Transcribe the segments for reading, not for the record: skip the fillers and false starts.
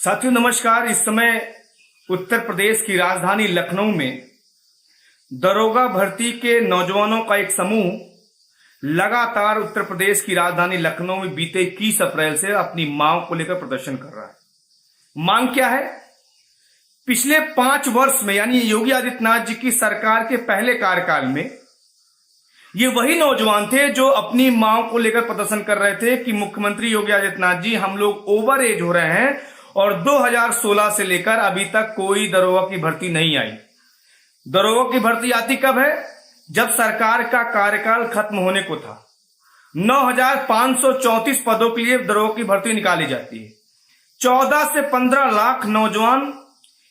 साथियों नमस्कार। इस समय उत्तर प्रदेश की राजधानी लखनऊ में दरोगा भर्ती के नौजवानों का एक समूह लगातार उत्तर प्रदेश की राजधानी लखनऊ में बीते 21 अप्रैल से अपनी मांग को लेकर प्रदर्शन कर रहा है। मांग क्या है? पिछले 5 वर्ष में यानी योगी आदित्यनाथ जी की सरकार के पहले कार्यकाल में ये वही नौजवान थे जो अपनी मांग को लेकर प्रदर्शन कर रहे थे कि मुख्यमंत्री योगी आदित्यनाथ जी, हम लोग ओवर एज हो रहे हैं और 2016 से लेकर अभी तक कोई दरोगा की भर्ती नहीं आई। दरोगा की भर्ती आती कब है? जब सरकार का कार्यकाल खत्म होने को था। 9,534 पदों के लिए दरोगा की भर्ती निकाली जाती है। 14 से 15 लाख नौजवान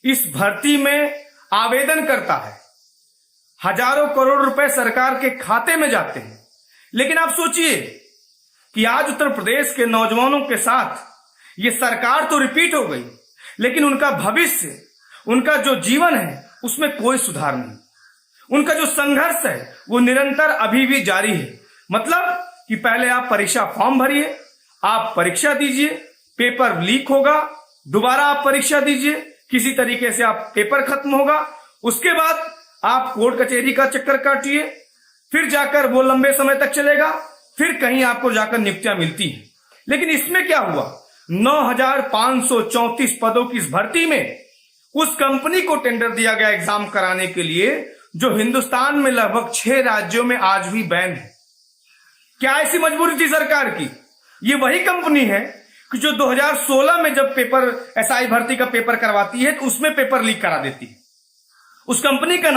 इस भर्ती में आवेदन करता है। हजारों करोड़ रुपए सरकार के खाते में जाते हैं। लेकिन आप सोचिए कि आज उत्तर प्रदेश के नौजवानों के साथ ये सरकार तो रिपीट हो गई, लेकिन उनका भविष्य, उनका जो जीवन है उसमें कोई सुधार नहीं। उनका जो संघर्ष है वो निरंतर अभी भी जारी है। मतलब कि पहले आप परीक्षा फॉर्म भरिए, आप परीक्षा दीजिए, पेपर लीक होगा, दोबारा आप परीक्षा दीजिए, किसी तरीके से आप पेपर खत्म होगा, उसके बाद आप कोर्ट कचहरी का चक्कर काटिए, फिर जाकर वो लंबे समय तक चलेगा, फिर कहीं आपको जाकर नियुक्तियां मिलती हैं। लेकिन इसमें क्या हुआ? 9,534 पदों की इस भर्ती में उस कंपनी को टेंडर दिया गया एग्जाम कराने के लिए जो हिंदुस्तान में लगभग 6 राज्यों में आज भी बैन है। क्या ऐसी मजबूरी थी सरकार की? ये वही कंपनी है कि जो 2016 में जब पेपर एसआई भर्ती का पेपर करवाती है तो उसमें पेपर लीक करा देती है। उस कंपनी का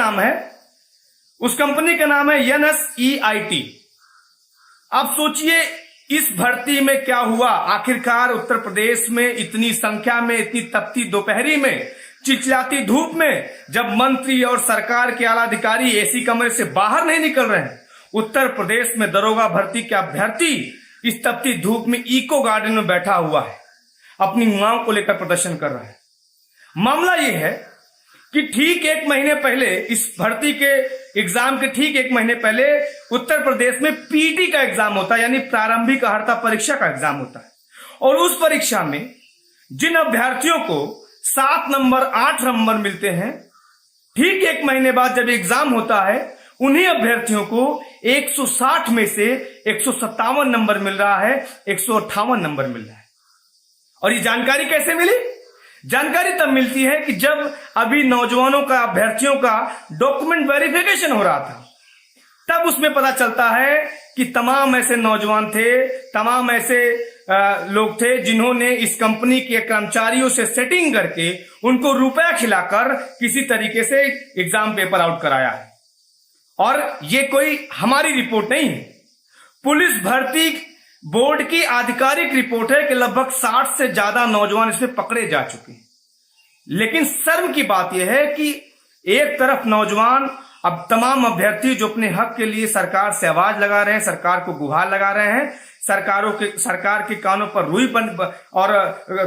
नाम है NSEIT। अब सोचिए इस भर्ती में क्या हुआ। आखिरकार उत्तर प्रदेश में इतनी संख्या में, इतनी तपती दोपहरी में, चिलचिलाती धूप में, जब मंत्री और सरकार के आला अधिकारी एसी कमरे से बाहर नहीं निकल रहे हैं, उत्तर प्रदेश में दरोगा भर्ती के अभ्यर्थी इस तपती धूप में इको गार्डन में बैठा हुआ है, अपनी मांग को लेकर प्रदर्शन कर रहा है। मामला यह है कि ठीक 1 महीने पहले, इस भर्ती के एग्जाम के ठीक 1 महीने पहले उत्तर प्रदेश में पीटी का एग्जाम होता है, यानी प्रारंभिक अर्हता परीक्षा का एग्जाम होता है। और उस परीक्षा में जिन अभ्यर्थियों को 7 नंबर 8 नंबर मिलते हैं, ठीक 1 महीने बाद जब एग्जाम होता है उन्हीं अभ्यर्थियों को 160 में से 157 नंबर मिल रहा है, 158 नंबर मिल रहा है। और ये जानकारी कैसे मिली? जानकारी तब मिलती है कि जब अभी नौजवानों का, अभ्यर्थियों का डॉक्यूमेंट वेरिफिकेशन हो रहा था, तब उसमें पता चलता है कि तमाम ऐसे नौजवान थे, तमाम ऐसे लोग थे जिन्होंने इस कंपनी के कर्मचारियों से सेटिंग करके उनको रुपया खिलाकर किसी तरीके से एग्जाम पेपर आउट कराया है। और ये कोई हमारी रिपोर्ट नहीं है, पुलिस भर्ती बोर्ड की आधिकारिक रिपोर्ट है कि लगभग 60 से ज्यादा नौजवान इसमें पकड़े जा चुके हैं। लेकिन शर्म की बात यह है कि एक तरफ नौजवान, अब तमाम अभ्यर्थी जो अपने हक के लिए सरकार से आवाज लगा रहे हैं, सरकार को गुहार लगा रहे हैं, सरकार के कानों पर रुई और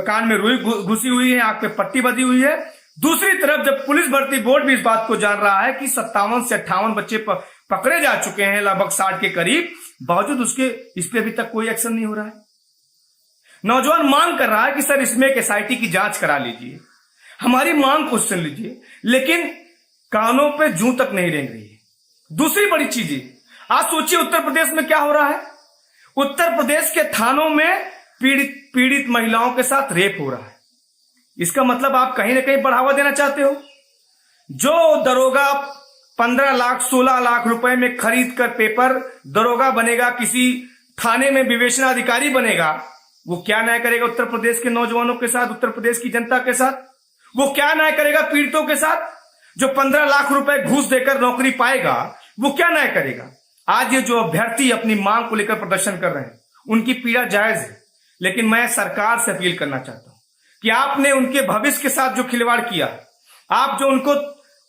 कान में रुई घुसी हुई है, आंख पे पट्टी बंधी हुई है। दूसरी तरफ जब पुलिस भर्ती बोर्ड भी इस बात को जान रहा है कि 57 से 58 बच्चे पकड़े जा चुके हैं, लगभग 60 के करीब, बावजूद उसके इस पे अभी तक कोई एक्शन नहीं हो रहा है। नौजवान मांग कर रहा है कि सर इसमें एक एसआईटी की जांच करा लीजिए, हमारी मांग को सुन लीजिए, लेकिन कानों पे जूं तक नहीं रेंग रही है। दूसरी बड़ी चीज, आज सोचिए उत्तर प्रदेश में क्या हो रहा है। उत्तर प्रदेश के थानों में पीड़ित महिलाओं के साथ रेप हो रहा है। इसका मतलब आप कहीं ना कहीं बढ़ावा देना चाहते हो। जो दरोगा 15 लाख 16 लाख रुपए में खरीद कर पेपर दरोगा बनेगा, किसी थाने में विवेचनाधिकारी बनेगा, वो क्या न्याय करेगा उत्तर प्रदेश के नौजवानों के साथ, उत्तर प्रदेश की जनता के साथ? वो क्या न्याय करेगा पीड़ितों के साथ? जो 15 लाख रुपए घूस देकर नौकरी पाएगा, वो क्या न्याय करेगा? आज ये जो अभ्यर्थी अपनी मांग को लेकर प्रदर्शन कर रहे हैं, उनकी पीड़ा जायज है, लेकिन मैं सरकार से अपील करना चाहता हूं कि आपने उनके भविष्य के साथ जो खिलवाड़ किया, आप जो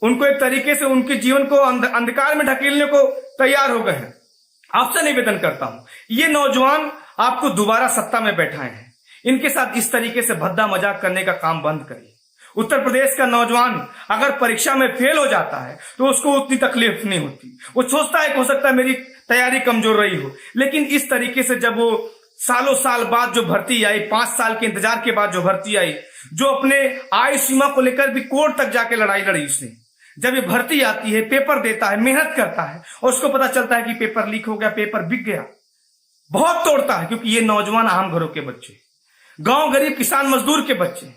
उनको एक तरीके से उनके जीवन को अंधकार में ढकेलने को तैयार हो गए हैं, आपसे निवेदन करता हूं, ये नौजवान आपको दोबारा सत्ता में बैठाए हैं, इनके साथ इस तरीके से भद्दा मजाक करने का काम बंद करिए। उत्तर प्रदेश का नौजवान अगर परीक्षा में फेल हो जाता है तो उसको उतनी तकलीफ नहीं होती। वो सोचता है कि हो सकता है मेरी तैयारी कमजोर रही हो, लेकिन इस तरीके से जब वो सालों साल बाद जो भर्ती आई, 5 साल के इंतजार के बाद जो भर्ती आई, जो अपने आयु सीमा को लेकर भी कोर्ट तक जाके लड़ाई लड़ी उसने। जब ये भर्ती आती है, पेपर देता है, मेहनत करता है और उसको पता चलता है कि पेपर लीक हो गया, पेपर बिक गया, बहुत तोड़ता है। क्योंकि ये नौजवान आम घरों के बच्चे, गांव गरीब किसान मजदूर के बच्चे हैं।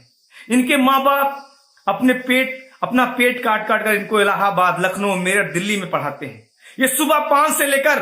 इनके माँ बाप अपना पेट काट काट कर इनको इलाहाबाद, लखनऊ, मेरठ, दिल्ली में पढ़ाते हैं। ये सुबह 5 से लेकर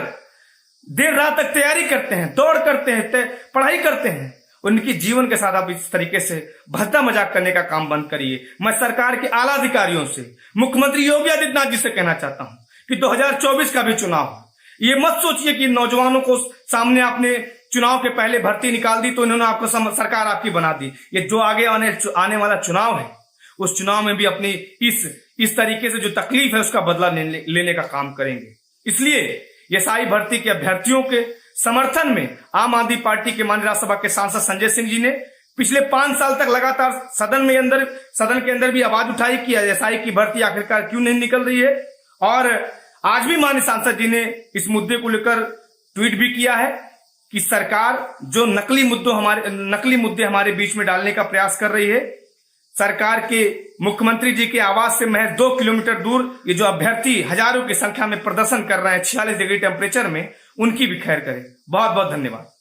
देर रात तक तैयारी करते हैं, दौड़ करते हैं, पढ़ाई करते हैं। उनकी जीवन के साथ आप इस तरीके से भद्दा मजाक करने का काम बंद करिए। मैं सरकार के आला अधिकारियों से, मुख्यमंत्री योगी आदित्यनाथ जी से कहना चाहता हूं कि 2024 का भी चुनाव है। ये मत सोचिए कि नौजवानों को सामने आपने चुनाव के पहले भर्ती निकाल दी तो इन्होंने आपको सरकार आपकी बना दी। ये जो आगे आने वाला चुनाव है, उस चुनाव में भी अपनी इस तरीके से जो तकलीफ है उसका बदला लेने का काम करेंगे। इसलिए ये सारी भर्ती के अभ्यर्थियों के समर्थन में आम आदमी पार्टी के माननीय राज्यसभा के सांसद संजय सिंह जी ने पिछले 5 साल तक लगातार सदन के अंदर भी आवाज उठाई कि एसआई की भर्ती आखिरकार क्यों नहीं निकल रही है। और आज भी माननीय सांसद जी ने इस मुद्दे को लेकर ट्वीट भी किया है कि सरकार जो नकली मुद्दे हमारे बीच में डालने का प्रयास कर रही है, सरकार के मुख्यमंत्री जी के आवास से महज 2 किलोमीटर दूर ये जो अभ्यर्थी हजारों की संख्या में प्रदर्शन कर रहे हैं 46 डिग्री टेम्परेचर में, उनकी भी खैर करें। बहुत बहुत धन्यवाद।